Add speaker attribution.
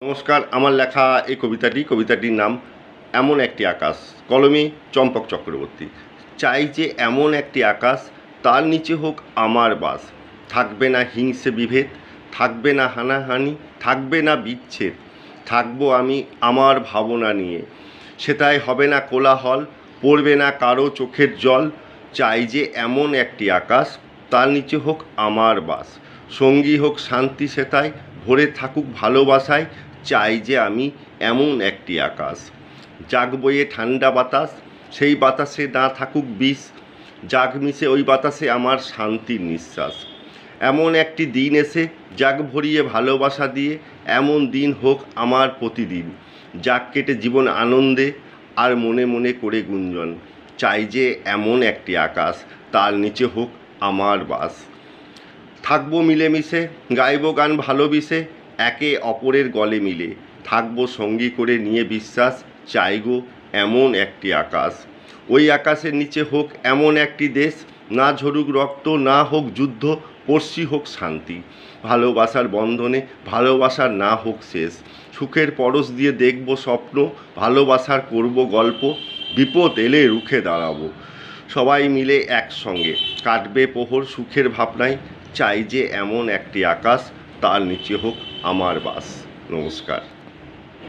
Speaker 1: নমস্কার। আমার লেখা এই কবিতাটির নাম এমন একটি আকাশ। কলমে চম্পক চক্রবর্তী। চাই যে এমন একটি আকাশ, তার নিচে হোক আমার বাস। থাকবে না হিংসে বিভেদ, থাকবে না হানাহানি, থাকবে না বিচ্ছেদ। থাকবো আমি আমার ভাবনা নিয়ে, সেটাই হবে না কোলাহল, পড়বে না কারো চোখের জল। চাই যে এমন একটি আকাশ, তার নিচে হোক আমার বাস। সঙ্গী হোক শান্তি সেটাই, ভরে থাকুক ভালোবাসায়। চাই যে আমি এমন একটি আকাশ। জাগ বইয়ে ঠান্ডা বাতাস, সেই বাতাসে না থাকুক বিষ। জাগ মিশে ওই বাতাসে আমার শান্তির নিঃশ্বাস। এমন একটি দিন এসে জাগ ভরিয়ে ভালোবাসা দিয়ে, এমন দিন হোক আমার প্রতিদিন। জাগ কেটে জীবন আনন্দে, আর মনে মনে করে গুঞ্জন। চাই যে এমন একটি আকাশ, তার নিচে হোক আমার বাস। থাকবো মিলেমিশে, গাইবো গান ভালোবেসে, একে অপরের গলে মিলে। থাকবো সঙ্গী করে নিয়ে বিশ্বাস, চাইগো এমন একটি আকাশ। ওই আকাশের নিচে হোক এমন একটি দেশ, না ঝরুক রক্ত, না হোক যুদ্ধ, পড়শি হোক শান্তি। ভালোবাসার বন্ধনে ভালোবাসার না হোক শেষ। সুখের পরশ দিয়ে দেখবো স্বপ্ন, ভালোবাসার করব গল্প। বিপদ এলে রুখে দাঁড়াবো, সবাই মিলে একসঙ্গে কাটবে প্রহর সুখের ভাবনায়। চাই যে এমন একটি আকাশ, তার নিচে হোক আমার বাস। নমস্কার।